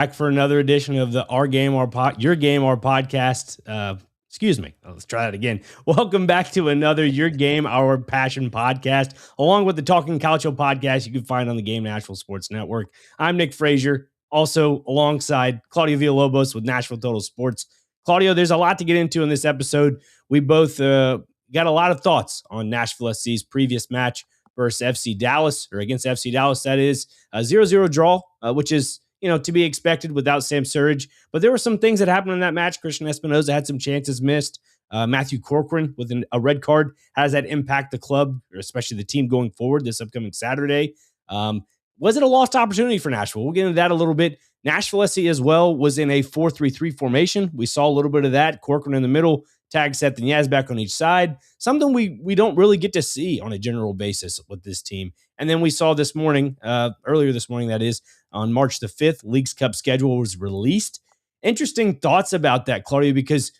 Back for another edition of the Your Game, Our podcast. Excuse me. Let's try that again. Welcome back to another Your Game, Our Passion podcast, along with the Talking Calcio podcast you can find on the Game Nashville Sports Network. I'm Nick Frazier, also alongside Claudio Villalobos with Nashville Total Sports. Claudio, there's a lot to get into in this episode. We both got a lot of thoughts on Nashville SC's previous match versus FC Dallas, or against FC Dallas, that is. A 0-0 draw, which is to be expected without Sam Surridge. But there were some things that happened in that match. Christian Espinoza had some chances missed. Matthew Corcoran with a red card. How does that impact the club, or especially the team going forward this upcoming Saturday? Was it a lost opportunity for Nashville? We'll get into that a little bit. Nashville SC as well was in a 4-3-3 formation. We saw a little bit of that. Corcoran in the middle, Tag Seth and Yazback on each side. Something we don't really get to see on a general basis with this team. And then we saw this morning, earlier this morning, that is, on March the 5th, Leagues Cup schedule was released. Interesting thoughts about that, Claudio, because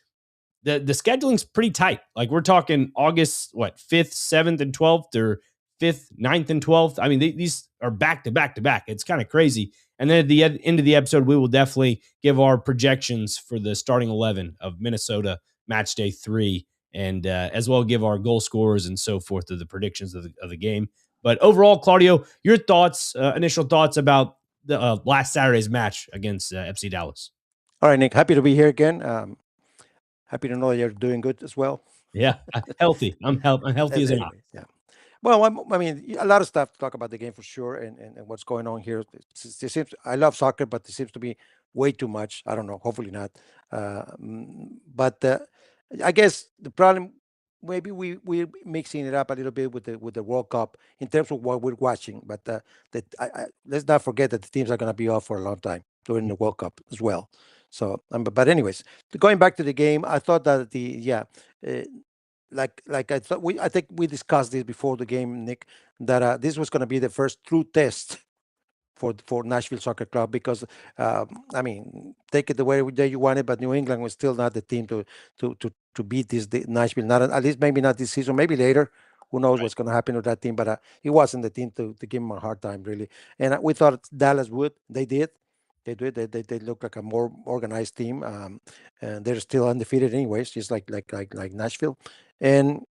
the scheduling's pretty tight. Like, we're talking August, 5th, 7th, and 12th, or 5th, 9th, and 12th. I mean, these are back to back to back. It's kind of crazy. And then at the end of the episode, we will definitely give our projections for the starting 11 of Minnesota match day 3, and as well give our goal scorers and so forth of the predictions of the game. But overall, Claudio, your thoughts, initial thoughts about the last Saturday's match against FC Dallas. All right, Nick, happy to be here again. Happy to know you're doing good as well. Yeah, healthy. I'm healthy as not. Yeah. Well, I mean, a lot of stuff to talk about the game for sure, and what's going on here. I love soccer, but it seems to be way too much. I don't know. Hopefully not. But I guess the problem, maybe we're mixing it up a little bit with the World Cup in terms of what we're watching. But let's not forget that the teams are going to be off for a long time during the World Cup as well. So, but anyways, going back to the game, I thought that like I think we discussed this before the game, Nick, that this was going to be the first true test for Nashville Soccer Club, because I mean, take it the way you want it, but New England was still not the team to beat Nashville. Not at least, maybe not this season, maybe later. Who knows what's going to happen with that team? But it wasn't the team to give them a hard time, really. And we thought Dallas would. They did. They do it. They look like a more organized team, and they're still undefeated, anyways, just like Nashville. And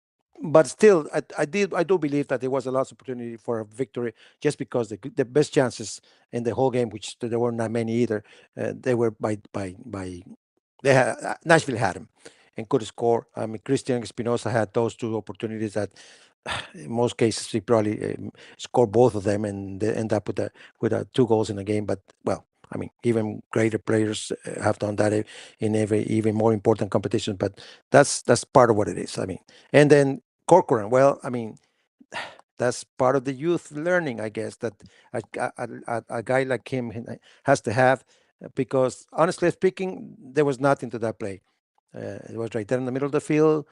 but still, I do believe that there was a lot of opportunity for a victory, just because the best chances in the whole game, which there were not many either, they were by they had Nashville had them and could score. I mean, Christian Espinosa had those two opportunities that. In most cases, he probably scored both of them, and they end up with 2 goals in a game. But well, I mean, even greater players have done that in every even more important competition. But that's part of what it is. I mean, and then Corcoran. Well, I mean, that's part of the youth learning, I guess, that a guy like him has to have, because honestly speaking, there was nothing to that play. It was right there in the middle of the field.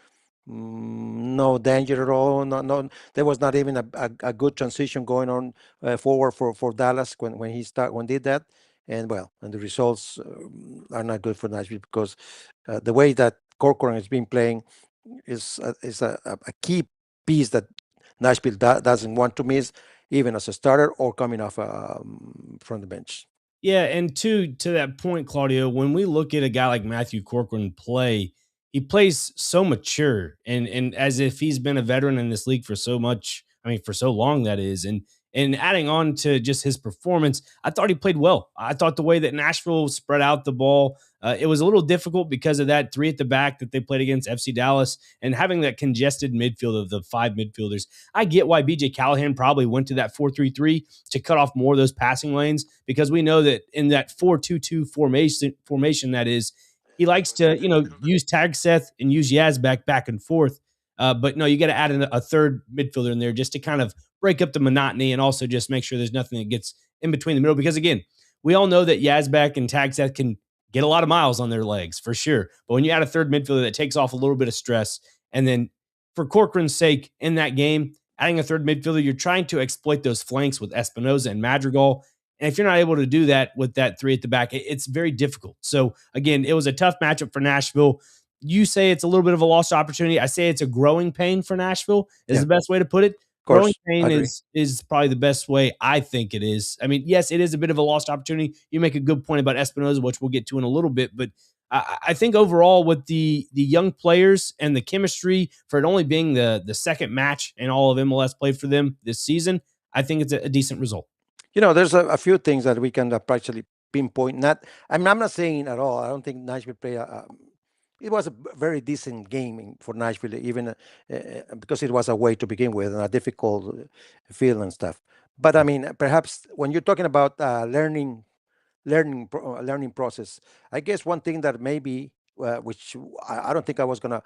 No danger at all. No, there was not even a good transition going on forward for Dallas when did that. And well, and the results are not good for Nashville, because the way that Corcoran has been playing is a key piece that Nashville doesn't want to miss, even as a starter or coming off from the bench. Yeah, and to that point, Claudio, when we look at a guy like Matthew Corcoran play, he plays so mature, and as if he's been a veteran in this league for so much. I mean, for so long, that is. And adding on to just his performance, I thought he played well. I thought the way that Nashville spread out the ball, it was a little difficult because of that 3 at the back that they played against FC Dallas, and having that congested midfield of the 5 midfielders. I get why BJ Callahan probably went to that 4-3-3 to cut off more of those passing lanes, because we know that in that 4-2-2 formation that is, he likes to, use Tag Seth and use Yazback back and forth. But no, you got to add in a third midfielder in there just to kind of break up the monotony, and also just make sure there's nothing that gets in between the middle. Because again, we all know that Yazback and Tag Seth can get a lot of miles on their legs for sure. But when you add a third midfielder, that takes off a little bit of stress. And then for Corcoran's sake in that game, adding a third midfielder, you're trying to exploit those flanks with Espinoza and Madrigal. And if you're not able to do that with that 3 at the back, it's very difficult. So again, it was a tough matchup for Nashville. You say it's a little bit of a lost opportunity. I say it's a growing pain for Nashville is the best way to put it. growing course, I pain agree. is probably the best way I think it is. I mean, yes, it is a bit of a lost opportunity. You make a good point about Espinoza, which we'll get to in a little bit, but I think overall with the young players and the chemistry for it only being the second match in all of MLS played for them this season, I think it's a decent result. There's a few things that we can actually pinpoint. I'm not saying at all. I don't think Nashville played it was a very decent game for Nashville, even because it was away to begin with and a difficult field and stuff. But I mean, perhaps when you're talking about learning process. I guess one thing that maybe which I don't think I was gonna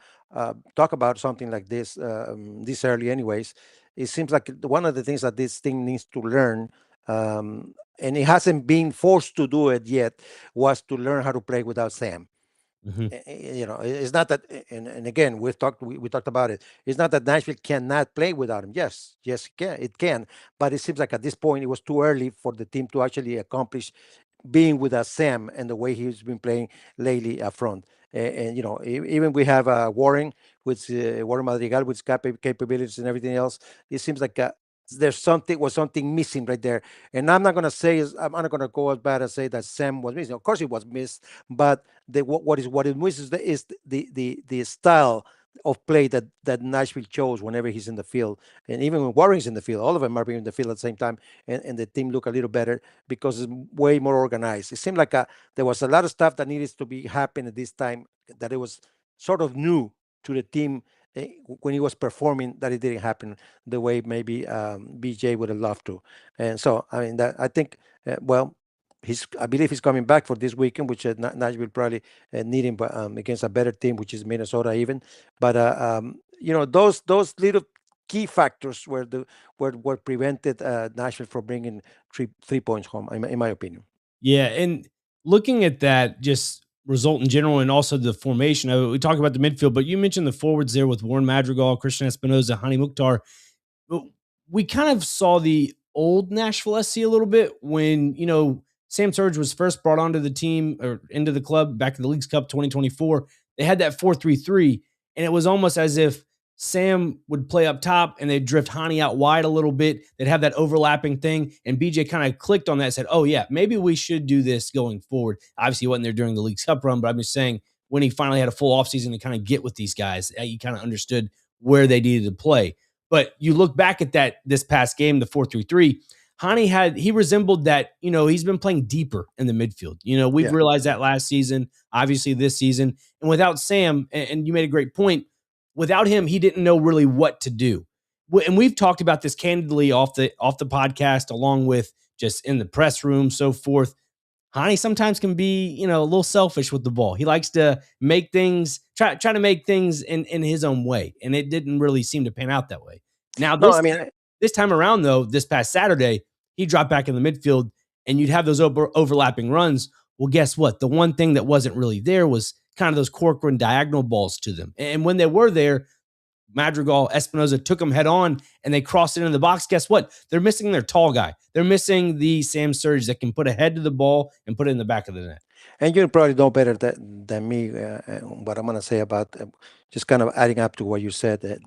talk about something like this early, anyways. It seems like one of the things that this thing needs to learn, and it hasn't been forced to do it yet, was to learn how to play without Sam. Mhm. It's not that, and again, we talked about it. It's not that Nashville cannot play without him. Yes, it can, but it seems like at this point it was too early for the team to actually accomplish being with Sam and the way he's been playing lately up front. And even we have Warren with Warren Madrigal with capabilities and everything else. It seems like there's something missing right there. And I'm not gonna go as bad as say that Sam was missing. Of course, he was missed, but what is missing is the style of play that Nashville chose whenever he's in the field, and even when Warren's in the field, all of them are being in the field at the same time, and the team look a little better because it's way more organized. It seemed like there was a lot of stuff that needed to be happening at this time that it was sort of new to the team when he was performing, that it didn't happen the way maybe BJ would have loved to. And so I mean that I think well. I believe he's coming back for this weekend, which Nashville probably need him against a better team, which is Minnesota even. But those little key factors were prevented Nashville from bringing three points home, in my opinion. Yeah, and looking at that just result in general and also the formation of it, we talked about the midfield, but you mentioned the forwards there with Warren Madrigal, Christian Espinoza, Hani Mukhtar. Well, we kind of saw the old Nashville SC a little bit when, Sam Surge was first brought onto the team or into the club back in the Leagues Cup 2024. They had that 4-3-3, and it was almost as if Sam would play up top and they'd drift Hani out wide a little bit. They'd have that overlapping thing. And BJ kind of clicked on that and said, oh, yeah, maybe we should do this going forward. Obviously, he wasn't there during the Leagues Cup run, but I'm just saying when he finally had a full offseason to kind of get with these guys, he kind of understood where they needed to play. But you look back at that this past game, the 4-3-3, he resembled that, he's been playing deeper in the midfield. We've Yeah. realized that last season, obviously this season. And without Sam, and you made a great point, without him, he didn't know really what to do. And we've talked about this candidly off the podcast, along with just in the press room, so forth. Hani sometimes can be, a little selfish with the ball. He likes to make things, try to make things in his own way, and it didn't really seem to pan out that way. Now No, I mean, this time around, though, this past Saturday, he dropped back in the midfield, and you'd have those overlapping runs. Well, guess what? The one thing that wasn't really there was kind of those Corcoran diagonal balls to them, and when they were there, Madrigal, Espinoza took them head on and they crossed it into the box. Guess what? They're missing their tall guy. They're missing the Sam Surge that can put a head to the ball and put it in the back of the net. and you probably know better than me what I'm going to say about just kind of adding up to what you said,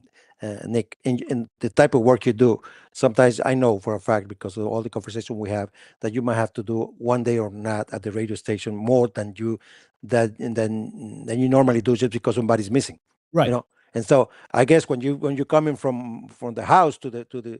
Nick, in the type of work you do. Sometimes I know for a fact, because of all the conversation we have, that you might have to do one day or not at the radio station more than you normally do, just because somebody's missing, you Right. know. And so I guess when you're coming from the house to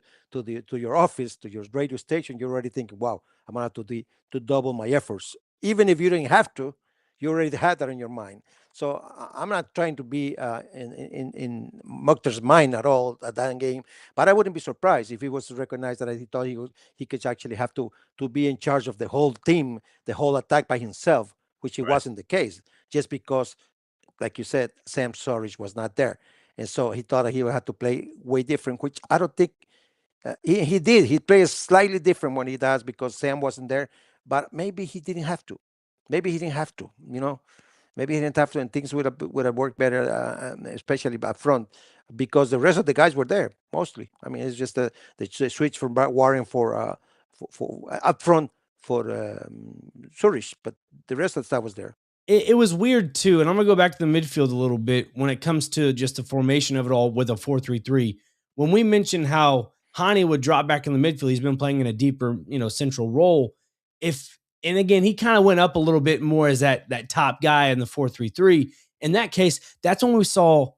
your office, to your radio station, you're already thinking, wow, I'm gonna have to double my efforts. Even if you didn't have to, you already had that in your mind. So I'm not trying to be in Mukhtar's mind at all at that game, but I wouldn't be surprised if he was to recognize that he thought he could actually have to be in charge of the whole team, the whole attack by himself, which it Right. wasn't the case, just because, like you said, Sam Surridge was not there, and so he thought that he would have to play way different, which I don't think he did. He plays slightly different when he does because Sam wasn't there, but maybe he didn't have to. Maybe he didn't have to. Maybe he didn't have to, and things would have worked better, especially up front, because the rest of the guys were there mostly. I mean, it's just the switch from Warren for up front for Zurich, but the rest of the stuff was there. It was weird too, and I'm gonna go back to the midfield a little bit when it comes to just the formation of it all with a 4-3-3. When we mentioned how Hani would drop back in the midfield. He's been playing in a deeper, central role. And again, he kind of went up a little bit more as that top guy in the 4-3-3. In that case, that's when we saw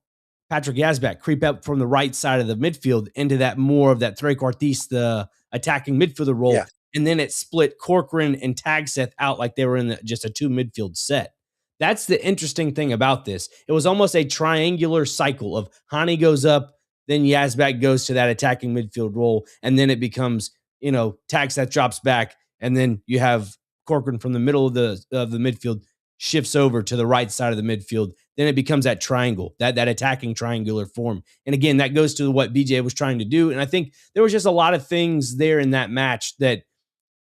Patrick Yazbek creep up from the right side of the midfield into that more of that trequartista attacking midfielder role. Yeah. And then it split Corcoran and Tagseth out like they were in just a 2 midfield set. That's the interesting thing about this. It was almost a triangular cycle of Hani goes up, then Yazbek goes to that attacking midfield role, and then it becomes, Tagseth drops back, and then you have Corcoran from the middle of the midfield shifts over to the right side of the midfield. Then it becomes that triangle, that attacking triangular form. And again, that goes to what BJ was trying to do. And I think there was just a lot of things there in that match that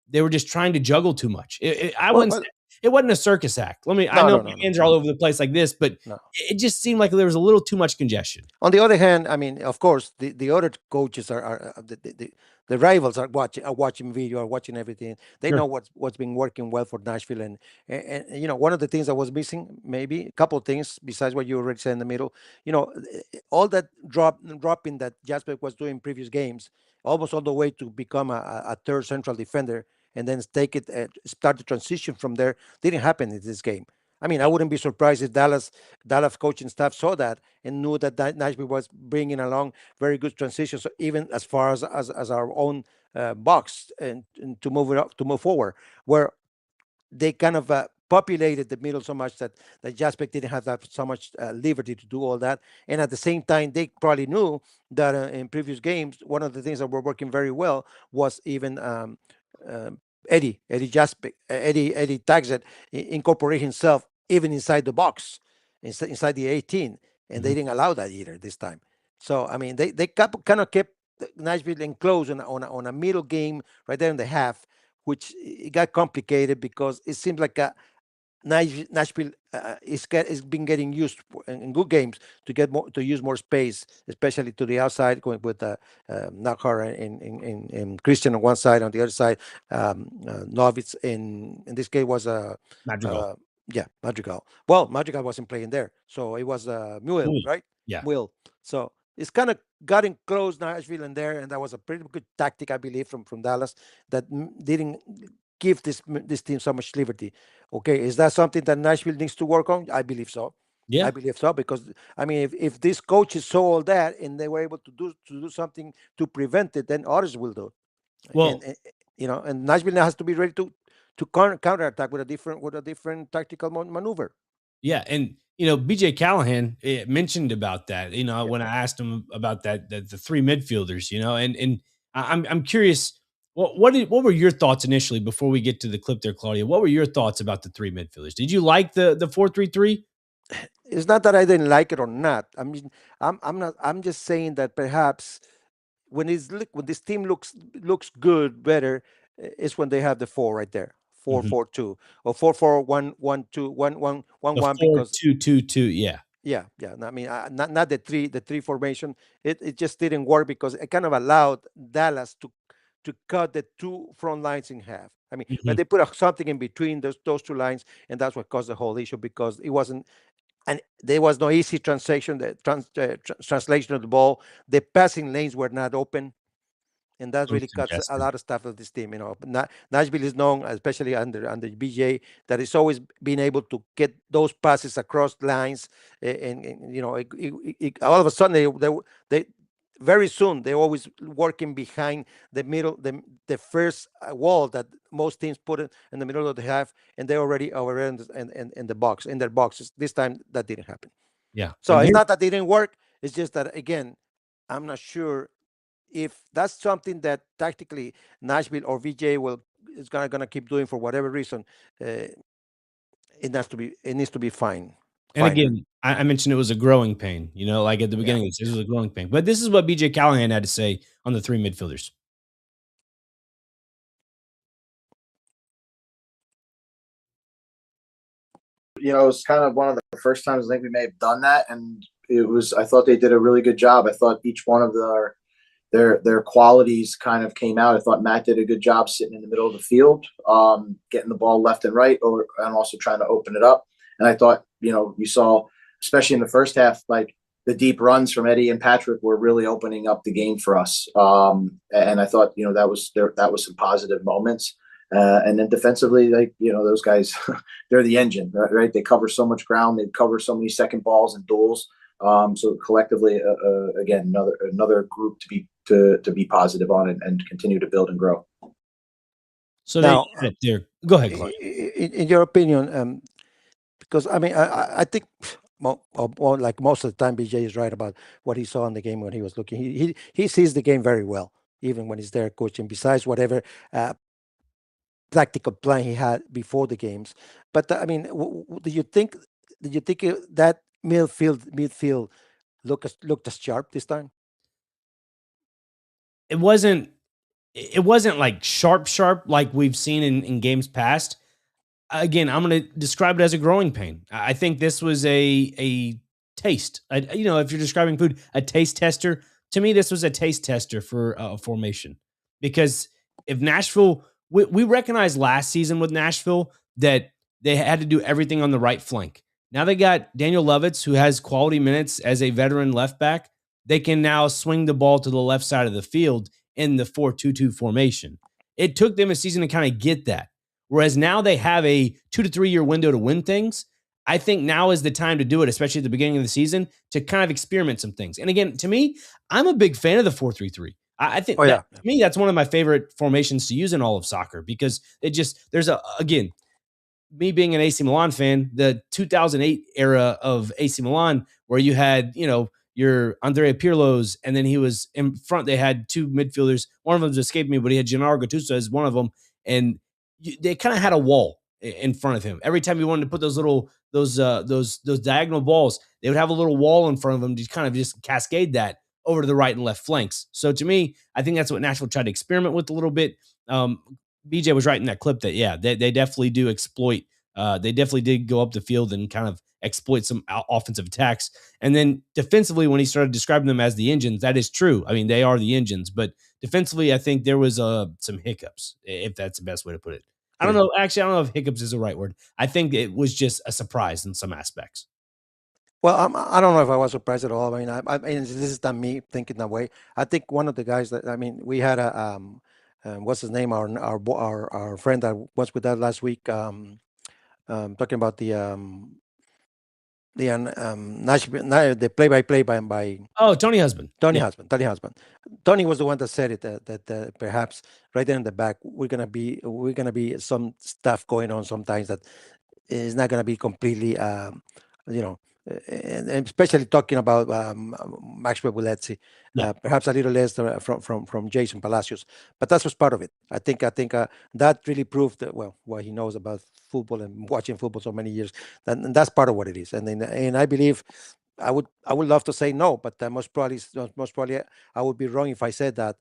they were just trying to juggle too much. I wouldn't say it wasn't a circus act. I know my hands are all over the place like this, but it just seemed like there was a little too much congestion. On the other hand, I mean, of course, the other coaches are the rivals are watching video, are watching everything. They know what's been working well for Nashville, and one of the things that was missing, maybe a couple of things besides what you already said in the middle, all that dropping that Jasper was doing in previous games, almost all the way to become a third central defender, and then start the transition from there, didn't happen in this game. I mean, I wouldn't be surprised if Dallas coaching staff saw that and knew that Nashville was bringing along very good transitions, so even as far as our own box and to move forward, where they kind of populated the middle so much that Jaspek didn't have that so much liberty to do all that. And at the same time, they probably knew that in previous games, one of the things that were working very well was even Eddie Tagsett incorporate himself even inside the box, inside the 18, and they didn't allow that either this time. So I mean, they kind of kept Nashville enclosed on a middle game right there in the half, which it got complicated because it seems like Nashville is been getting used in good games to use more space, especially to the outside, going with Nakar and Christian on one side, on the other side, Novitz in this case was Madrigal. Madrigal. Well, Madrigal wasn't playing there, so it was Mule, right? Yeah. Will. So it's kind of getting close Nashville in there, and that was a pretty good tactic, I believe, from Dallas that didn't give this team so much liberty. Okay, is that something that Nashville needs to work on? I believe so. Yeah, I believe so, because I mean, if these coaches saw all that and they were able to do something to prevent it, then others will do. well, And Nashville now has to be ready to counterattack with a different tactical maneuver. yeah, and BJ Callahan mentioned about that. When I asked him about that, the 3 midfielders, and I'm curious. What were your thoughts initially before we get to the clip there, Claudio? What were your thoughts about the 3 midfielders? Did you like the 4-3-3? It's not that I didn't like it or not. I mean, I'm not. I'm just saying that perhaps when this team looks good, better, is when they have the 4 right there, 4-4-2 or 4-4-1-1-2, 1-1-1-1, because 4-2-2-2, yeah. Yeah. I mean, not the three formation. It just didn't work because it kind of allowed Dallas to cut the 2 front lines in half. I mean, but they put something in between those 2 lines, and that's what caused the whole issue, because it wasn't, and there was no easy translation of the ball. The passing lanes were not open, and that really cuts a lot of stuff of this team. Nashville is known, especially under BJ, that it's always been able to get those passes across lines, and all of a sudden they very soon they're always working behind the middle, the first wall that most teams put it in the middle of the half, and they're already over in the box, in their boxes. This time that didn't happen. Yeah. So it's not that they didn't work. It's just that, again, I'm not sure if that's something that tactically Nashville or VJ is gonna keep doing for whatever reason. It needs to be fine. And again, I mentioned it was a growing pain, like at the beginning of this was a growing pain. But this is what BJ Callahan had to say on the 3 midfielders. It was kind of one of the first times I think we may have done that, and I thought they did a really good job. I thought each one of their qualities kind of came out. I thought Matt did a good job sitting in the middle of the field, getting the ball left and right, and also trying to open it up. And I thought, you saw, especially in the first half, like the deep runs from Eddie and Patrick were really opening up the game for us. And I thought, that was some positive moments. And then defensively, those guys, they're the engine, right? They cover so much ground. They cover so many second balls and duels. So collectively, again, another group to be positive on and continue to build and grow. So Now, there. Go ahead, Claudio. in your opinion, because I mean, I think like most of the time, BJ is right about what he saw in the game when he was looking. He sees the game very well, even when he's there coaching. Besides whatever tactical plan he had before the games, but I mean, do you think that midfield looked as sharp this time? It wasn't like sharp like we've seen in games past. Again, I'm going to describe it as a growing pain. I think this was a taste. If you're describing food, a taste tester. To me, this was a taste tester for a formation, because if Nashville, we recognized last season with Nashville that they had to do everything on the right flank. Now they got Daniel Lovitz, who has quality minutes as a veteran left back. They can now swing the ball to the left side of the field in the 4-2-2 formation. It took them a season to kind of get that. Whereas now they have a 2 to 3 year window to win things. I think now is the time to do it, especially at the beginning of the season, to kind of experiment some things. And again, to me, I'm a big fan of the 4-3-3. I think to me, that's one of my favorite formations to use in all of soccer, because again, me being an AC Milan fan, the 2008 era of AC Milan, where you had, your Andrea Pirlo's, and then he was in front. They had two midfielders. One of them escaped me, but he had Gennaro Gattuso as one of them. And they kind of had a wall in front of him. Every time you wanted to put those diagonal balls, they would have a little wall in front of them to kind of just cascade that over to the right and left flanks. So to me, I think that's what Nashville tried to experiment with a little bit. BJ was right in that clip that, they definitely do exploit. They definitely did go up the field and kind of exploit some offensive attacks. And then defensively, when he started describing them as the engines, that is true. I mean, they are the engines, but defensively, I think there was some hiccups, if that's the best way to put it. I don't know. Actually, I don't know if hiccups is the right word. I think it was just a surprise in some aspects. Well, I don't know if I was surprised at all. I mean, this is not me thinking that way. I think one of the guys we had what's his name? Our friend that was with us last week. Talking about Nashville, the play-by-play by Tony Husband. Tony Husband. Tony was the one that said it, that perhaps right there in the back we're gonna be some stuff going on sometimes that is not gonna be completely and especially talking about Maxwell Buletzi, perhaps a little less from Jason Palacios, but that was part of it. I think that really proved that, what he knows about football and watching football so many years, and that's part of what it is. And I believe I would love to say no, but most probably I would be wrong if I said that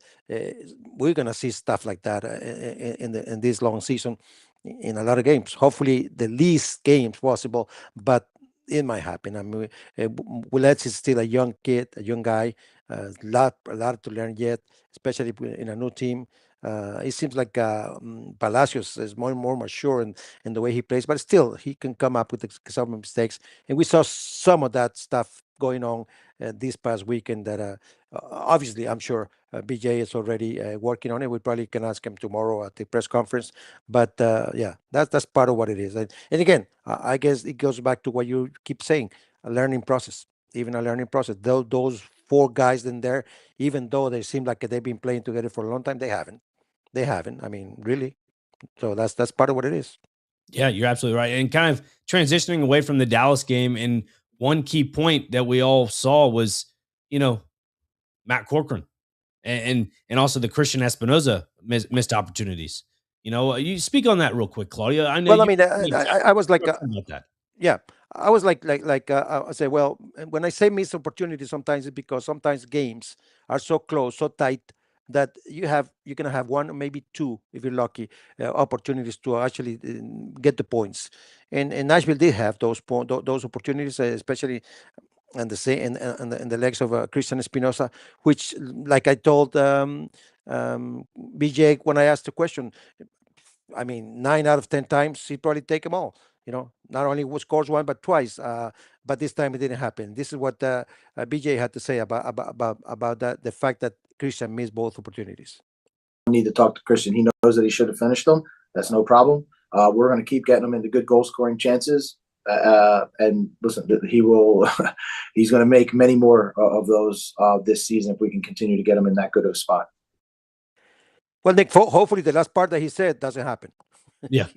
we're gonna see stuff like that in this long season in a lot of games. Hopefully, the least games possible, but it might happen. I mean, Willets is still a young kid, a young guy, a lot to learn yet, especially in a new team. It seems like Palacios is more and more mature in the way he plays, but still he can come up with some mistakes, and we saw some of that stuff going on this past weekend. That obviously, I'm sure BJ is already working on it. We probably can ask him tomorrow at the press conference. But that's part of what it is. And again, I guess it goes back to what you keep saying: a learning process, even a learning process. Those four guys in there, even though they seem like they've been playing together for a long time, they haven't. I mean, really. So that's part of what it is. Yeah, you're absolutely right. And kind of transitioning away from the Dallas game, and one key point that we all saw was, Matt Corcoran and also the Christian Espinoza missed opportunities. You speak on that real quick, Claudio. I know. Well, I mean, I was like, about that. Yeah, I was like I say, well, when I say missed opportunity, sometimes it's because sometimes games are so close, so tight that you're gonna have one, maybe two, if you're lucky, opportunities to actually get the points. And Nashville did have those opportunities, especially and the say and the legs of Christian Espinosa, which, like I told BJ when I asked the question, I mean, 9 out of 10 times he'd probably take them all. not only scores one but twice. But this time it didn't happen. This is what BJ had to say about that, the fact that Christian missed both opportunities. Need to talk to Christian. He knows that he should have finished them. That's no problem. We're going to keep getting him into good goal scoring chances. And listen, he will. He's going to make many more of those this season if we can continue to get him in that good of a spot. Well, Nick, hopefully the last part that he said doesn't happen. Yeah.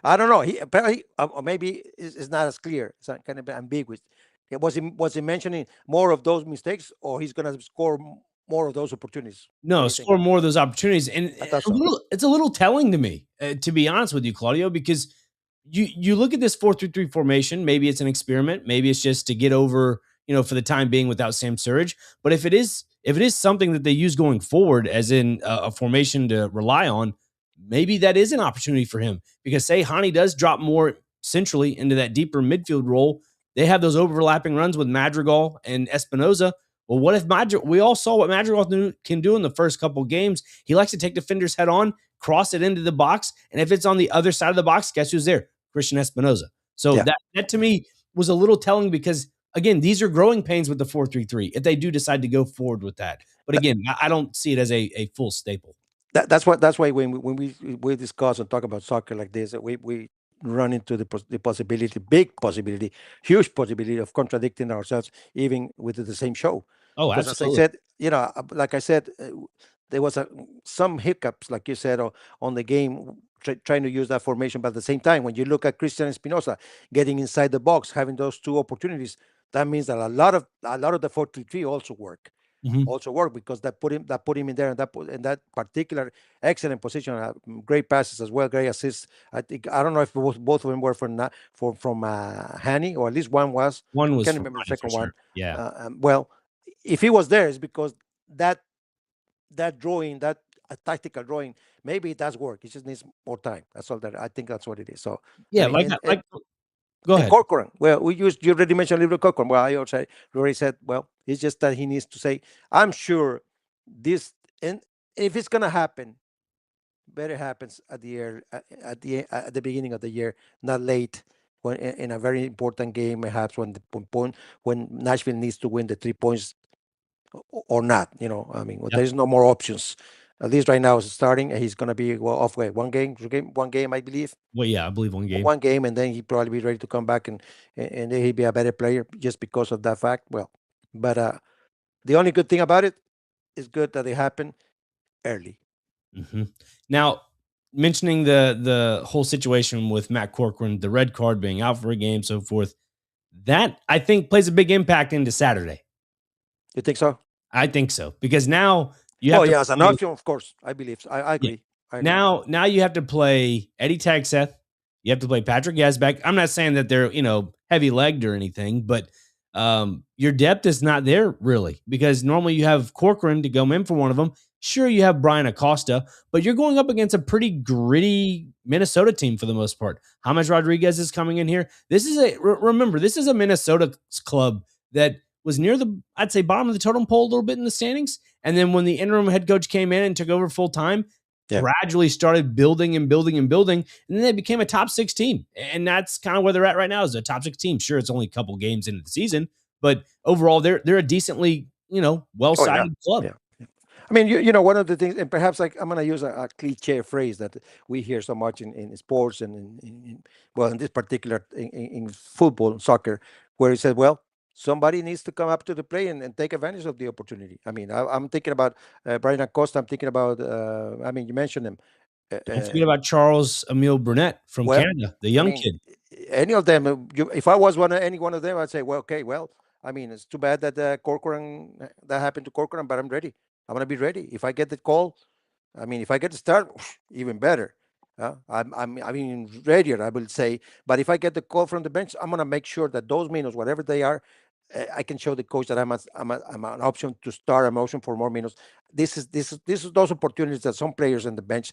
I don't know. He apparently, or maybe it's not as clear. It's kind of ambiguous. Was he mentioning more of those mistakes, or he's going to score more of those opportunities? No, score more of those opportunities, and it's a little telling to me, to be honest with you, Claudio, because you look at this 4-3-3 formation. Maybe it's an experiment. Maybe it's just to get over, for the time being without Sam Surridge. But if it is something that they use going forward, as in a formation to rely on, maybe that is an opportunity for him, because say Hani does drop more centrally into that deeper midfield role. They have those overlapping runs with Madrigal and Espinoza. Well, what if we all saw what Madrigal can do in the first couple games? He likes to take defenders head on, cross it into the box, and if it's on the other side of the box, guess who's there? Christian Espinoza. So that to me was a little telling, because again, these are growing pains with the 4-3-3 if they do decide to go forward with that. But again, I don't see it as a full staple. That's why when we discuss and talk about soccer like this, we run into the possibility, big possibility, huge possibility of contradicting ourselves, even with the same show. Oh, because absolutely. as I said, like I said, there was some hiccups, like you said, on the game, trying to use that formation. But at the same time, when you look at Christian Espinoza getting inside the box, having those two opportunities, that means that a lot of the 4-3-3 also work. Also work, because that put him in there, and in that particular excellent position, great passes as well, great assists. I don't know if both of them were from Hani, or at least one was. One was. Can't remember the second one. Yeah. Well, if he was there, it's because that drawing, that tactical drawing, maybe it does work. It just needs more time. That's all. I think that's what it is. So yeah, go ahead. Corcoran. Well, you already mentioned a little Corcoran. Well, I already said, well, it's just that he needs to say, I'm sure this, and if it's gonna happen, better happens at the beginning of the year, not late, when in a very important game, perhaps when Nashville needs to win the 3 points or not. There's no more options. At least right now, it's starting, and he's going to be off one game, I believe. Well, yeah, I believe one game, and then he'd probably be ready to come back, and then he'd be a better player just because of that fact. Well, but the only good thing about it is good that it happened early. Now, mentioning the whole situation with Matt Corcoran, the red card, being out for a game, so forth, that I think plays a big impact into Saturday. You think so? I think so, because now you have. As an option, of course, I believe so. I agree. Yeah. Now you have to play Eddie Tagseth. You have to play Patrick Yazbek. I'm not saying that they're heavy legged or anything, but your depth is not there really, because normally you have Corcoran to go in for one of them. Sure, you have Brian Acosta, but you're going up against a pretty gritty Minnesota team for the most part. James Rodriguez is coming in here. Remember, this is a Minnesota club that was near I'd say bottom of the totem pole a little bit in the standings. And then when the interim head coach came in and took over full time, gradually started building and building and building. And then they became a top 6 team. And that's kind of where they're at right now, is a top 6 team. Sure, it's only a couple games into the season, but overall they're a decently, well-sided club. Yeah. I mean, one of the things, and perhaps I'm going to use a cliche phrase that we hear so much in sports and in this particular in football and soccer, where he said, well, somebody needs to come up to the plate and take advantage of the opportunity. I mean, I'm thinking about Brian Acosta. I'm thinking about, you mentioned him. Don't forget about Charles Emile Burnett from Canada, the young kid. Any of them, if I was any one of them, I'd say, well, okay, well, I mean, it's too bad that that happened to Corcoran, but I'm ready. I'm going to be ready. If I get the call, if I get to start, even better. I'm readier, I will say. But if I get the call from the bench, I'm going to make sure that those minutes, whatever they are, I can show the coach that I'm an option to start, I'm an option for more minutes. This is those opportunities that some players on the bench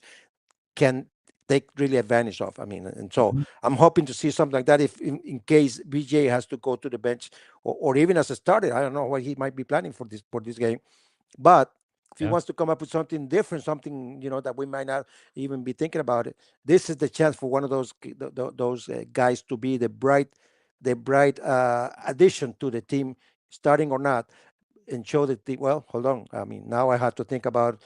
can take really advantage of. And so I'm hoping to see something like that. If in case BJ has to go to the bench, or even as a starter, I don't know what he might be planning for this game. But if he wants to come up with something different, something that we might not even be thinking about it, this is the chance for one of those guys to be the bright addition to the team, starting or not, and show that well, hold on. I mean, now I have to think about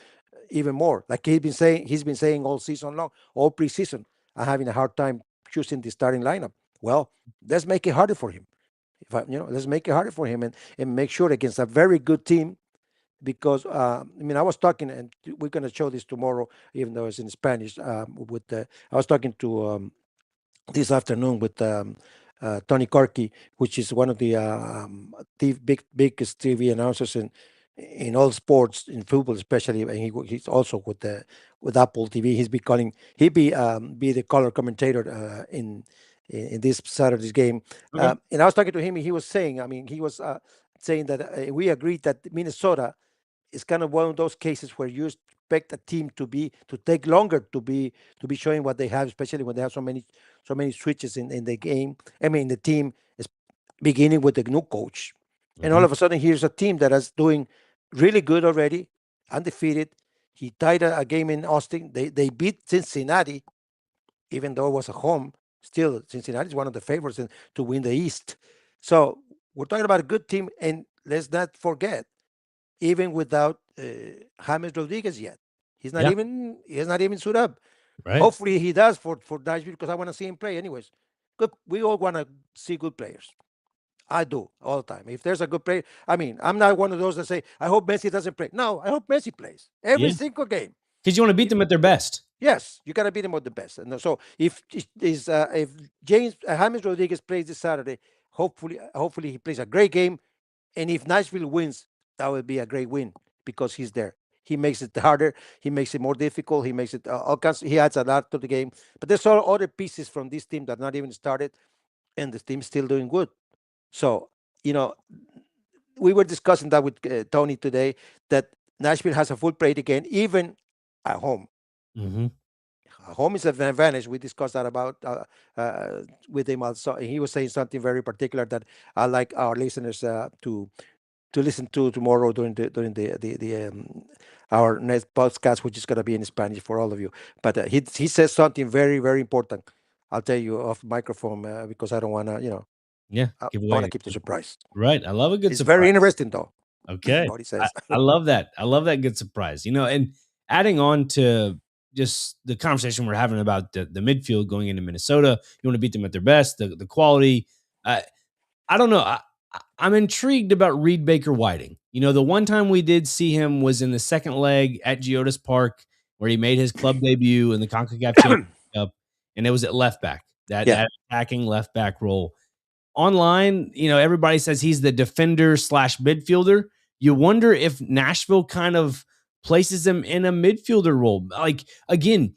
even more. Like he's been saying all season long, all preseason, I'm having a hard time choosing the starting lineup. Well, let's make it harder for him. Let's make it harder for him and make sure against a very good team. Because I was talking, and we're going to show this tomorrow, even though it's in Spanish. I was talking to this afternoon with Tony Corky, which is one of the biggest TV announcers in all sports, in football especially, and he's also with Apple TV. He be the color commentator in this Saturday's game. Okay. And I was talking to him, and he was saying, saying that we agreed that Minnesota is kind of one of those cases where you expect a team to take longer to be showing what they have, especially when they have so many switches in the game. I mean, the team is beginning with the new coach, and all of a sudden here's a team that is doing really good already, undefeated. He tied a game in Austin. They beat Cincinnati, even though it was at home. Still, Cincinnati is one of the favorites to win the East. So we're talking about a good team, and let's not forget, even without James Rodriguez yet. He's not Yeah. even he has not even suited up. Right. Hopefully he does for Nashville, because I want to see him play anyways. Good, we all want to see good players. I do all the time. If there's a good player, I'm not one of those that say, I hope Messi doesn't play. No, I hope Messi plays every Yeah. single game. Because you want to beat them at their best. Yes, you gotta beat them with the best. And so if James Rodriguez plays this Saturday, hopefully he plays a great game. And if Nashville wins, that would be a great win, because he's there. He makes it harder. He makes it more difficult. He makes it all kinds. He adds a lot to the game. But there's all other pieces from this team that not even started, and the team's still doing good. So we were discussing that with Tony today, that Nashville has a full plate again, even at home. Mm-hmm. Home is an advantage. We discussed that about with him also. He was saying something very particular that I like our listeners to listen to tomorrow during our next podcast, which is going to be in Spanish for all of you. But he says something very, very important. I'll tell you off microphone, because I don't want to, Yeah. I Give want away. to keep the surprise. Right. I love a good It's surprise. very interesting, though. Okay. What he says. I love that. I love that good surprise. And adding on to just the conversation we're having about the midfield going into Minnesota, you want to beat them at their best, the quality. I don't know. I'm intrigued about Reed Baker Whiting. The one time we did see him was in the second leg at Geodis Park, where he made his club debut in the CONCACAF Championship, and it was at left back, that attacking left back role. Online, everybody says he's the defender / midfielder. You wonder if Nashville kind of places him in a midfielder role. Like, again,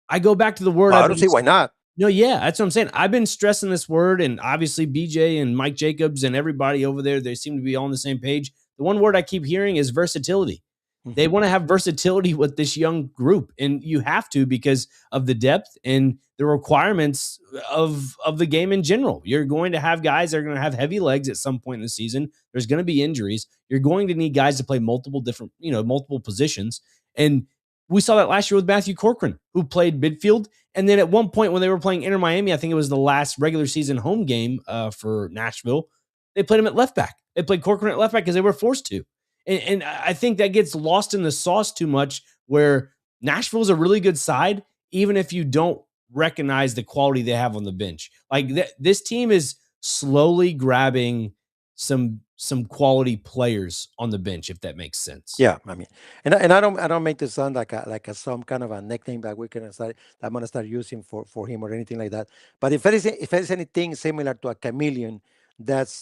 I go back to the word. I don't see why not. No, yeah, that's what I'm saying. I've been stressing this word, and obviously BJ and Mike Jacobs and everybody over there, they seem to be on the same page. The one word I keep hearing is versatility. They want to have versatility with this young group, and you have to, because of the depth and the requirements of the game in general. You're going to have guys that are going to have heavy legs at some point in the season. There's going to be injuries. You're going to need guys to play multiple positions. And we saw that last year with Matthew Corcoran, who played midfield. And then at one point when they were playing Inter Miami, I think it was the last regular season home game for Nashville, they played him at left back. They played Corcoran at left back because they were forced to. And I think that gets lost in the sauce too much, where Nashville is a really good side, even if you don't recognize the quality they have on the bench. Like this team is slowly grabbing some quality players on the bench, if that makes sense. Yeah, and I don't make this sound like some kind of a nickname that I'm gonna start using for him or anything like that. But if it's anything similar to a chameleon, that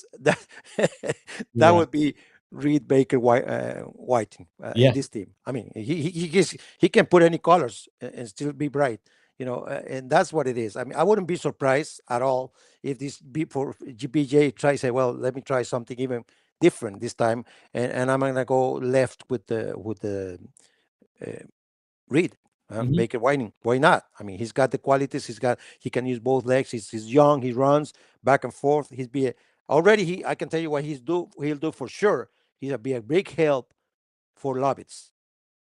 Yeah. would be Reed Baker Whiting in this team. He can put any colors and still be bright, and that's what it is. I wouldn't be surprised at all if this for GPJ tries say, well, let me try something even different this time, and I'm gonna go left with the Reed. Baker Whiting. Why not? He's got the qualities. He can use both legs. He's young. He runs back and forth. I can tell you what he'll do for sure. He'll be a big help for Lovitz.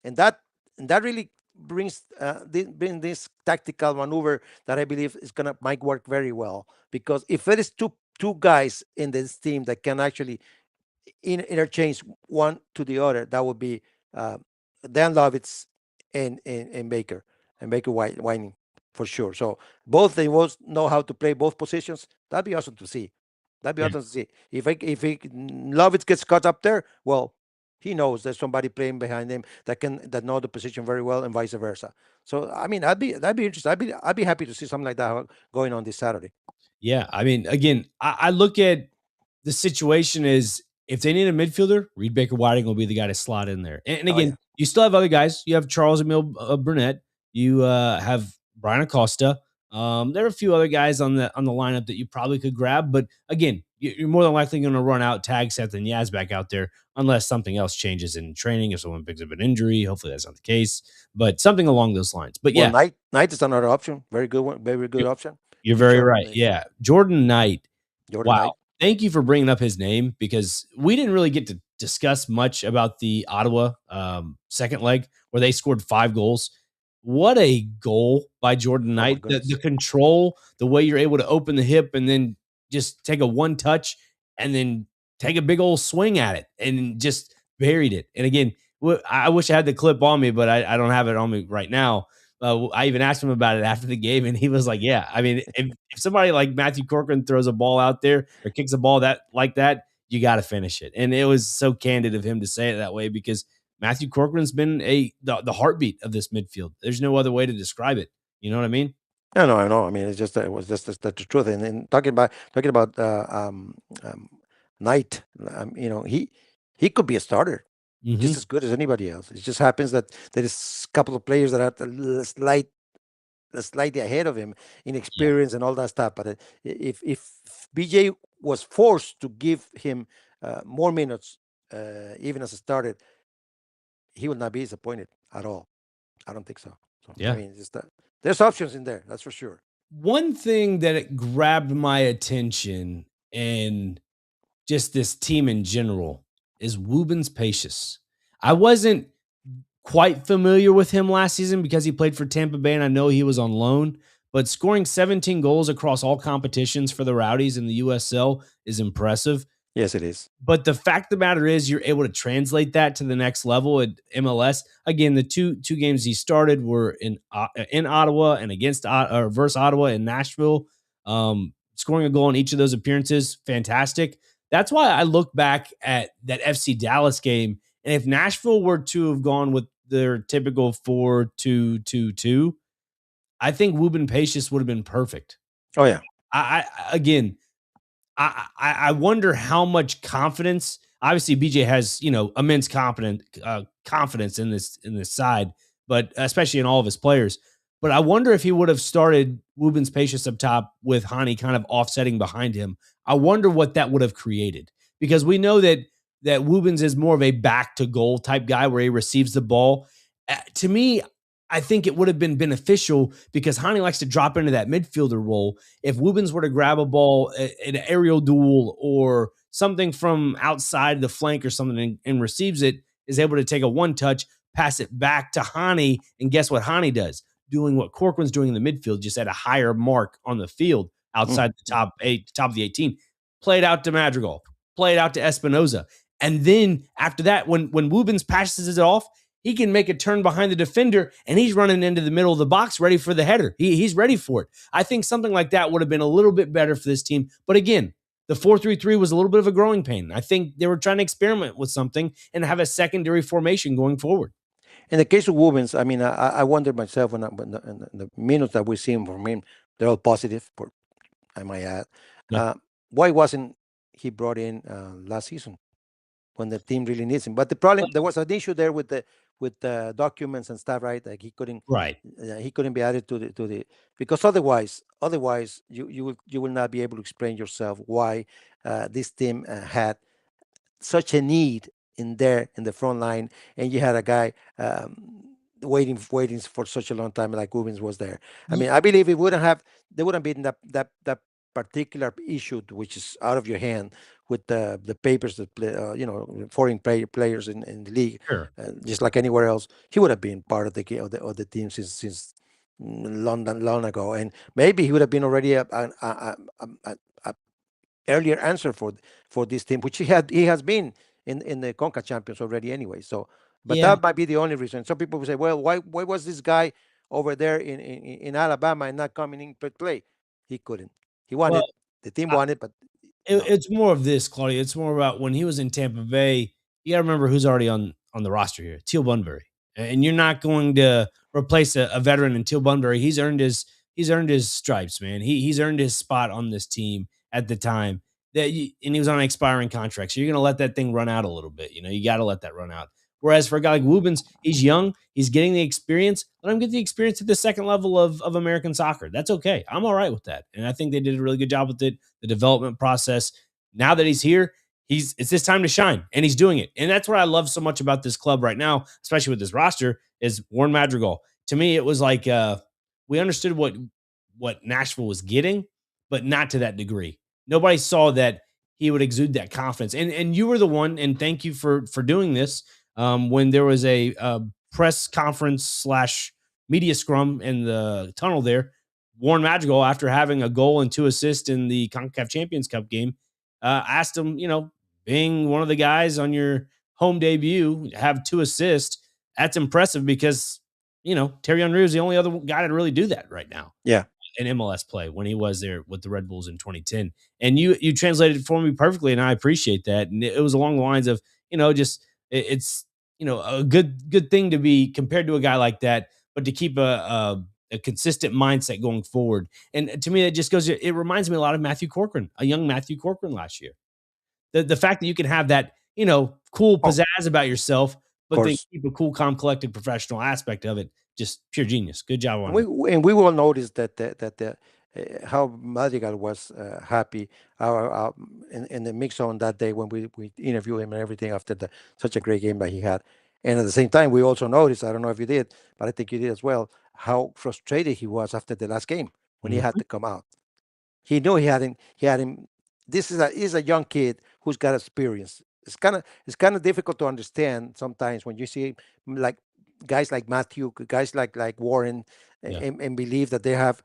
and that really brings this tactical maneuver that I believe is gonna might work very well, because if there is two guys in this team that can actually interchange one to the other, that would be uh, Dan Lovitz and Baker Whiting for sure. So both they both know how to play both positions. That'd be awesome to see. That'd be Yeah. awesome to see. If Lovitz gets caught up there, well, he knows there's somebody playing behind him that know the position very well, and vice versa. So I mean, that'd be interesting. I'd be happy to see something like that going on this Saturday. Yeah. I mean, again, I look at the situation is if they need a midfielder, Reed Baker Whiting will be the guy to slot in there. And Oh again, yeah, you still have other guys. You have Charles Emil Burnett. You have Brian Acosta. There are a few other guys on the lineup that you probably could grab, but again, you're more than likely going to run out tag Seth and Yaz back out there unless something else changes in training. If someone picks up an injury, hopefully that's not the case, but something along those lines. But well, yeah, Knight is another option. Very good one. Very good you're, option. you're Keep very Jordan right. Yeah, Jordan Knight. Jordan Wow. Knight. Thank you for bringing up his name, because we didn't really get to discuss much about the Ottawa second leg where they scored 5 goals. What a goal by Jordan Oh my Knight. goodness. The control, the way you're able to open the hip and then just take a one touch and then take a big old swing at it and just buried it. And again, I wish I had the clip on me, but I don't have it on me right now. I even asked him about it after the game, and he was like, "Yeah, I mean, if somebody like Matthew Corcoran throws a ball out there or kicks a ball like that, you got to finish it." And it was so candid of him to say it that way, because Matthew Corcoran's been the heartbeat of this midfield. There's no other way to describe it. You know what I mean? No, I know. I mean, it's just it was just the truth. And talking about Knight, he could be a starter Mm-hmm. just as good as anybody else. It just happens that there is a couple of players that are slightly ahead of him in Yeah. experience and all that stuff. But if BJ was forced to give him more minutes, even as a starter, he would not be disappointed at all. I don't think so. So I Yeah. mean, just there's options in there. That's for sure. One thing that it grabbed my attention and just this team in general is Wubens Pacious. I wasn't quite familiar with him last season because he played for Tampa Bay and I know he was on loan, but scoring 17 goals across all competitions for the Rowdies in the USL is impressive. Yes, it is. But the fact of the matter is, you're able to translate that to the next level at MLS. Again, the two games he started were in Ottawa and against versus Ottawa in Nashville. Scoring a goal in each of those appearances, fantastic. That's why I look back at that FC Dallas game, and if Nashville were to have gone with their typical 4-2-2-2, I think Wubben Pacious would have been perfect. Oh yeah. Again, I wonder how much confidence. Obviously, BJ has immense confidence in this side, but especially in all of his players. But I wonder if he would have started Wubens Pacious up top with Hani kind of offsetting behind him. I wonder what that would have created, because we know that Wubens is more of a back to goal type guy where he receives the ball. To me, I think it would have been beneficial because Hani likes to drop into that midfielder role. If Wubens were to grab a ball, an aerial duel or something from outside the flank or something and receives it, is able to take a one touch, pass it back to Hani, and guess what Hani does? Doing what Corcoran's doing in the midfield, just at a higher mark on the field outside the top of the 18. Play it out to Madrigal, play it out to Espinoza. And then after that, when Wubens passes it off, he can make a turn behind the defender, and he's running into the middle of the box ready for the header. He's ready for it. I think something like that would have been a little bit better for this team. But again, the 4-3-3 was a little bit of a growing pain. I think they were trying to experiment with something and have a secondary formation going forward. In the case of Wubens, I mean, I wondered myself when the minutes that we see him from him, they're all positive. I might add, Yeah. why wasn't he brought in last season when the team really needs him? But the problem, there was an issue there with the documents and stuff, right? Like he couldn't be added to the because otherwise you will not be able to explain yourself why this team had such a need in the front line, and you had a guy waiting for such a long time like Rubens was there. I mean, I believe there wouldn't been that particular issue which is out of your hand with the papers that play, foreign players in the league, Sure. just like anywhere else, he would have been part of the team since London long ago, and maybe he would have been already a earlier answer for this team, which he has been in the Conca Champions already anyway. So, but Yeah. that might be the only reason. Some people will say, well, why was this guy over there in Alabama and not coming in to play? He couldn't. He Well, wanted the team wanted, but no. it's more of this, Claudio. It's more about when he was in Tampa Bay. You got to remember who's already on the roster here, Teal Bunbury, and you're not going to replace a veteran in Teal Bunbury. He's earned his stripes, man. He's earned his spot on this team at the time and he was on an expiring contract. So you're going to let that thing run out a little bit. You know, you got to let that run out. Whereas for a guy like Woobens, he's young, he's getting the experience. Let him get the experience at the second level of American soccer. That's okay. I'm all right with that, and I think they did a really good job with it. The development process. Now that he's here, it's his time to shine, and he's doing it. And that's what I love so much about this club right now, especially with this roster, is Warren Madrigal. To me, it was like we understood what Nashville was getting, but not to that degree. Nobody saw that he would exude that confidence. And you were the one, and thank you for doing this. When there was a press conference slash media scrum in the tunnel there, Warren Madrigal, after having a goal and 2 assists in the CONCACAF Champions Cup game, asked him, being one of the guys on your home debut, have 2 assists. That's impressive because, Terry Henry is the only other guy to really do that right now. Yeah. In MLS play when he was there with the Red Bulls in 2010. And you translated it for me perfectly, and I appreciate that. And it was along the lines of, it's a good thing to be compared to a guy like that, but to keep a consistent mindset going forward. And to me, that just goes. It reminds me a lot of Matthew Corcoran, a young Matthew Corcoran last year. The fact that you can have that cool pizzazz about yourself, but then keep a cool, calm, collected, professional aspect of it. Just pure genius. Good job on it. We will notice how Madrigal was happy in the mix zone that day when we interviewed him and everything after such a great game that he had. And at the same time, we also noticed, I don't know if you did, but I think you did as well, how frustrated he was after the last game when he had to come out. He knew he hadn't. This is a young kid who's got experience. It's kind of difficult to understand sometimes when you see like guys like Matthew, guys like Warren, and believe that they have,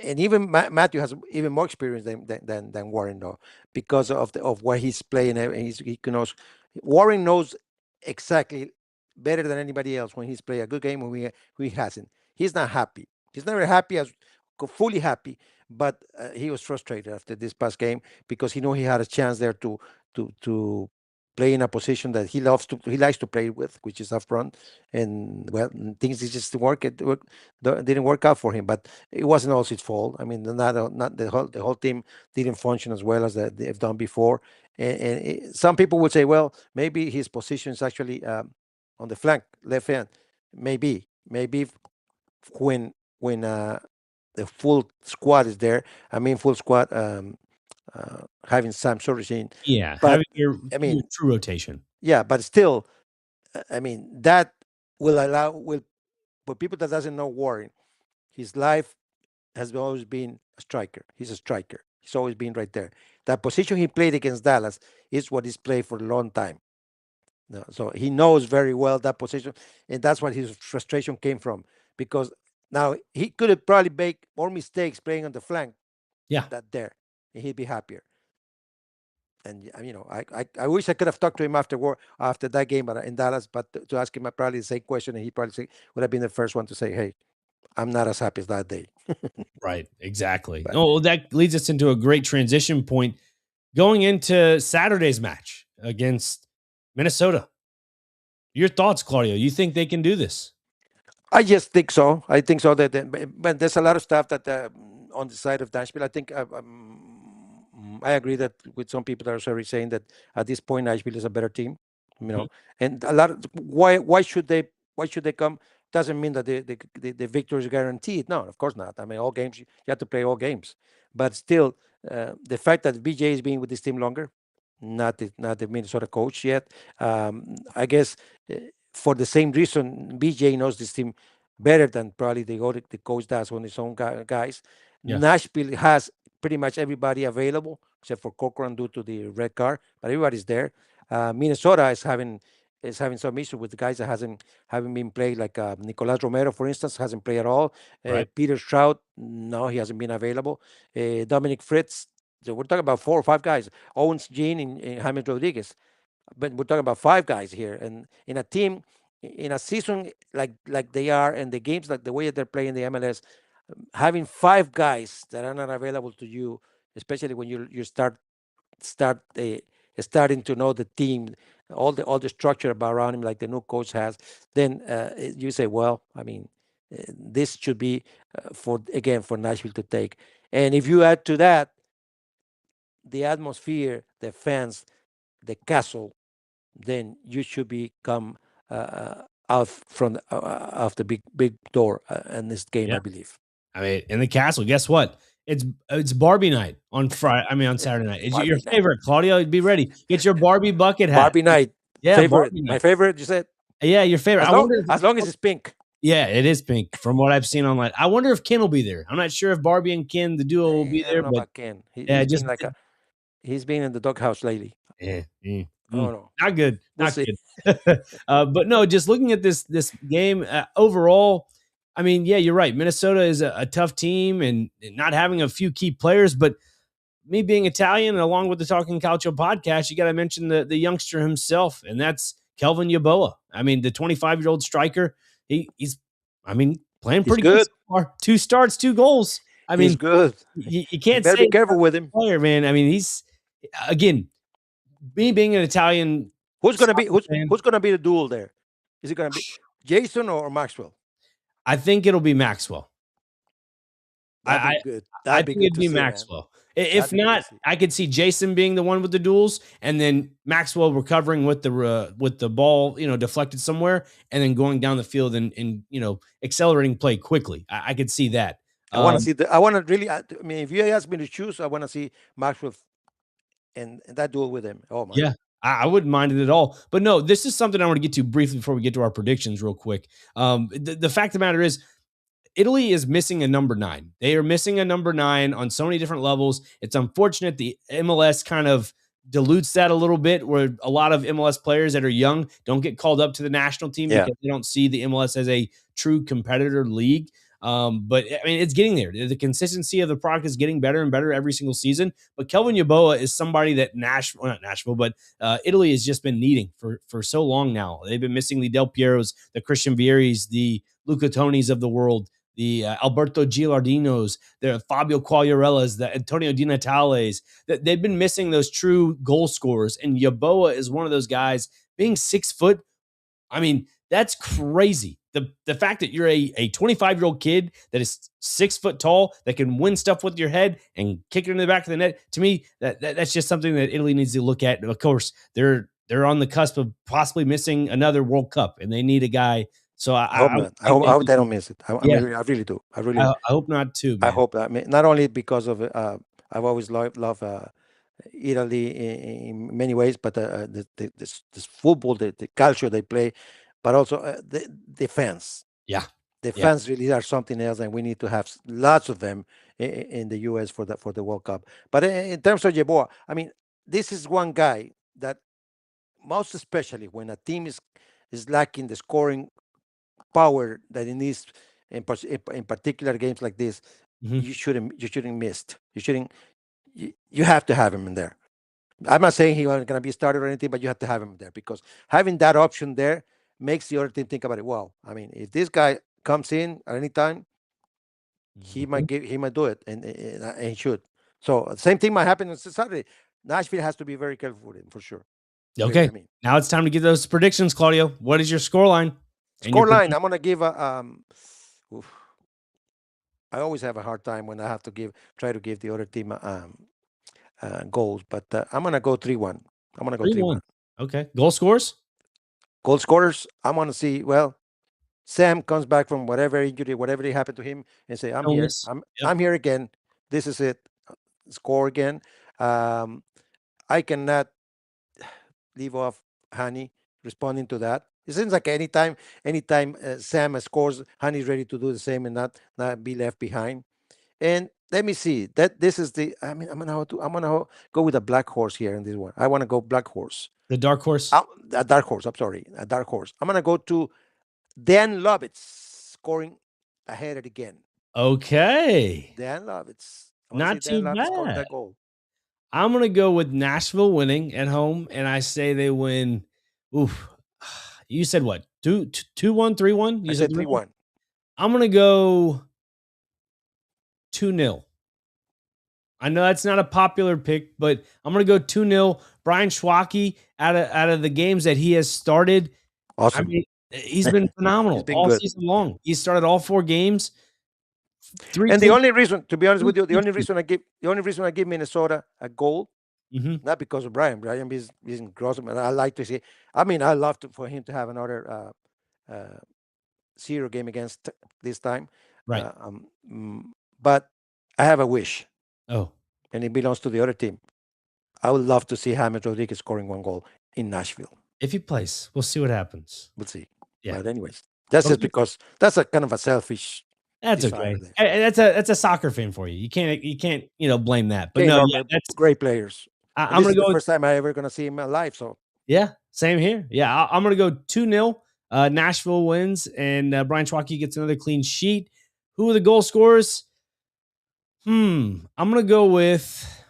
and even Matthew has even more experience than Warren, though, because of where he's playing. And he knows, Warren knows exactly better than anybody else when he's playing a good game when he hasn't. He's not happy. He's never happy as fully happy, but he was frustrated after this past game because he knew he had a chance there to play in a position that he likes to play with, which is up front. And well, things just didn't work out for him. But it wasn't also his fault. I mean, not the whole team didn't function as well as they've done before. And some people would say, well, maybe his position is actually on the flank, left hand. Maybe when the full squad is there. I mean, full squad. Having Sam Sorrison. Yeah, but having your true rotation. Yeah, but still, I mean, that will for people that doesn't know Warren, his life has always been a striker. He's a striker. He's always been right there. That position he played against Dallas is what he's played for a long time. No, so he knows very well that position, and that's what his frustration came from. Because now he could have probably made more mistakes playing on the flank. Yeah, that there. And he'd be happier. And I wish I could have talked to him after that game in Dallas, but to ask him probably the same question, and he probably would have been the first one to say, "Hey, I'm not as happy as that day." Right, exactly. Well, that leads us into a great transition point going into Saturday's match against Minnesota. Your thoughts, Claudio? You think they can do this? I just think so. I think so. But there's a lot of stuff that on the side of Nashville. I think I agree that with some people that are already saying that at this point Nashville is a better team. And a lot of why should they come? Doesn't mean that the victory is guaranteed. No, of course not. I mean, all games you have to play all games, but still, the fact that BJ is being with this team longer, not the Minnesota coach yet. I guess for the same reason, BJ knows this team better than probably the coach does on his own guys. Yeah. Nashville has pretty much everybody available except for Corcoran due to the red card, but everybody's there. Minnesota is having some issue with the guys that haven't been played, like Nicolas Romero, for instance, hasn't played at all. Right. Peter Stroud, no, he hasn't been available. Dominic Fritz, so we're talking about 4 or 5 guys. Owens Jean and James Rodriguez, but we're talking about 5 guys here, and in a team, in a season like they are, and the games like the way they're playing the MLS, having 5 guys that are not available to you, especially when you starting to know the team, all the structure around him, like the new coach has, then you say, well, I mean, this should be for Nashville to take. And if you add to that the atmosphere, the fans, the castle, then you should become out from of the big door in this game, Yeah. I believe. I mean, in the castle, guess what? It's Barbie night on Friday. I mean, on Saturday night. It's your Barbie night. favorite, Claudio. Be ready. Get your Barbie bucket hat. Barbie night. Yeah, Favorite. Barbie My night. favorite, you said? Yeah, your favorite. As long as it's pink. Yeah, it is pink from what I've seen online. I wonder if Ken will be there. I'm not sure if Barbie and Ken, the duo, will be I there, don't know but about Ken. yeah, He's just been he's been in the doghouse lately. Oh no, not good. we'll Not see. good. But no, just looking at this game overall, I mean, yeah, you're right. Minnesota is a tough team and not having a few key players, but me being Italian, and along with the Talking Calcio podcast, you got to mention the youngster himself, and that's Kelvin Yeboah. I mean, the 25-year-old striker. He's, I mean, playing pretty good so far. 2 starts, 2 goals. I mean, He's good. You can't better say be careful with him. Player, man. I mean, he's again, me being an Italian. Who's gonna be the duel there? Is it gonna be Jason or Maxwell? I think it'll be Maxwell. That'd be good. I think it'd be Maxwell. If not, I could see Jason being the one with the duels, and then Maxwell recovering with the ball, deflected somewhere, and then going down the field and accelerating play quickly. I could see that. I want to see I want to really. I mean, if you ask me to choose, I want to see Maxwell and that duel with him. Oh my. Yeah. I wouldn't mind it at all. But no, this is something I want to get to briefly before we get to our predictions real quick. The fact of the matter is, Italy is missing a number 9. They are missing a number 9 on so many different levels. It's unfortunate the MLS kind of dilutes that a little bit, where a lot of MLS players that are young don't get called up to the national team because they don't see the MLS as a true competitor league. But I mean, it's getting there. The consistency of the product is getting better and better every single season. But Kelvin Yeboah is somebody that not Nashville, but Italy has just been needing for so long now. They've been missing the Del Pieros, the Christian Vieris, the Luca Tonis of the world, the Alberto Gilardinos, the Fabio Quagliarellas, the Antonio Di Natales. They've been missing those true goal scorers. And Yeboah is one of those guys. Being 6 foot, I mean, that's crazy. The fact that you're a 25-year-old kid that is 6 foot tall, that can win stuff with your head and kick it into the back of the net, to me, that's just something that Italy needs to look at. And of course, they're on the cusp of possibly missing another World Cup, and they need a guy. So I hope not. I hope they don't miss it. I really do. I hope not too, man. I hope that. I mean, not only because of I've always loved Italy in many ways, but this football, the culture they play, but also the fans. Yeah, the fans really are something else, and we need to have lots of them in the U.S. for the World Cup. But in terms of Yeboah, I mean, this is one guy that, most especially when a team is lacking the scoring power that it needs in particular games like this, you shouldn't miss. You have to have him in there. I'm not saying he's going to be started or anything, but you have to have him there, because having that option there makes the other team think about it. Wow, I mean, if this guy comes in at any time, he might do it, and he should. So same thing might happen on Saturday. Nashville has to be very careful with him, for sure. Okay, now it's time to get those predictions, Claudio. What is your scoreline? Scoreline, I'm going to give a. I always have a hard time when I have to try to give the other team goals, but I'm going to go 3-1. I'm going to go 3-1. Okay. Goal scores? Goal scorers, I want to see, well, Sam comes back from whatever injury, whatever happened to him, and say, I'm here. I'm here again. This is it. Score again. I cannot leave off Hani responding to that. It seems like anytime Sam scores, Hani's ready to do the same and not be left behind. And let me see that this is the. I mean, I'm gonna go with a black horse here in this one. I want to go black horse. The dark horse. A dark horse. I'm sorry, a dark horse. I'm gonna go to Dan Lovitz scoring ahead it again. Okay. Dan Lovitz. I Not want to see too Dan Lovitz scoring bad. that goal. I'm going to go with Nashville winning at home, and I say they win. Oof. You said what? 2-1, 3-1? I said 3-1. I'm going to go 2-0. I know that's not a popular pick, but I'm going to go 2-0. Brian Schwacke, out of the games that he has started, Awesome. I mean, he's been phenomenal been all good. season long. He started all 4 games. And the only reason, to be honest with you, the only reason I give Minnesota a goal, not because of Brian. Brian is awesome, and I like to see. I mean, I love for him to have another 0 game against this time. Right. But I have a wish. Oh. And it belongs to the other team. I would love to see James Rodriguez scoring 1 goal in Nashville. If he plays, we'll see what happens. We'll see. Yeah. But anyways, that's just because that's a kind of a selfish. That's okay. That's a soccer fan for you. You can't blame that. But that's great players. I'm gonna go. The first time I ever gonna see him live. So yeah, same here. Yeah, I'm gonna go 2-0. Nashville wins, and Brian Schwacke gets another clean sheet. Who are the goal scorers? I'm gonna go with.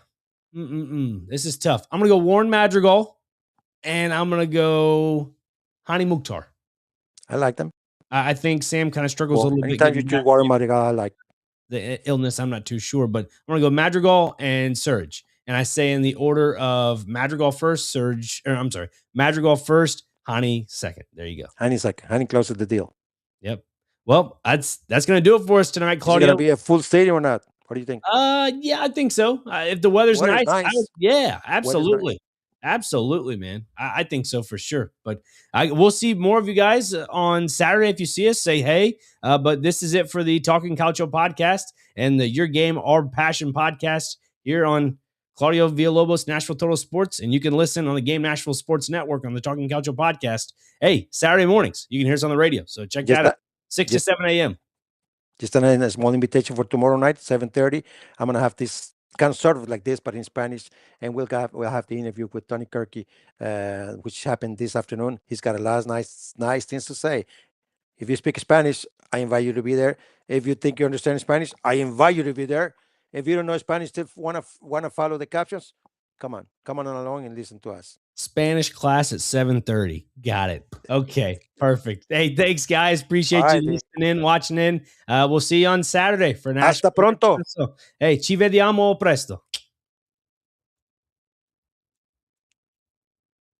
This is tough. I'm gonna go Warren Madrigal, and I'm gonna go Hani Mukhtar. I like them. I think Sam kind of struggles a little bit. Anytime you choose Warren Madrigal, I like the illness. I'm not too sure, but I'm gonna go Madrigal and Surge, and I say in the order of Madrigal first, Surge. Or I'm sorry, Madrigal first, Hani second. There you go. Hani second. Hani closes the deal. Yep. Well, that's gonna do it for us tonight, Claudio. Is it gonna be a full stadium or not? What do you think? Yeah, I think so. If the weather's nice. Yeah, absolutely. Absolutely, man. I think so for sure. But we'll see more of you guys on Saturday. If you see us, say hey. But this is it for the Talking Calcio podcast and the Your Game, Our Passion podcast here on Claudio Villalobos, Nashville Total Sports. And you can listen on the Game Nashville Sports Network on the Talking Calcio podcast. Hey, Saturday mornings, you can hear us on the radio. So check that out, 6 to 7 a.m. Just a small invitation for tomorrow night, 7:30. I'm going to have this kind of sort of like this, but in Spanish. And we'll have the interview with Tony Kirky, which happened this afternoon. He's got a lot of nice things to say. If you speak Spanish, I invite you to be there. If you think you understand Spanish, I invite you to be there. If you don't know Spanish, still want to follow the captions, come on along and listen to us. Spanish class at 7:30. Got it. Okay, perfect. Hey, thanks, guys. Appreciate you listening in, watching in. We'll see you on Saturday for Nashville. Hasta pronto. Hey, ci vediamo presto.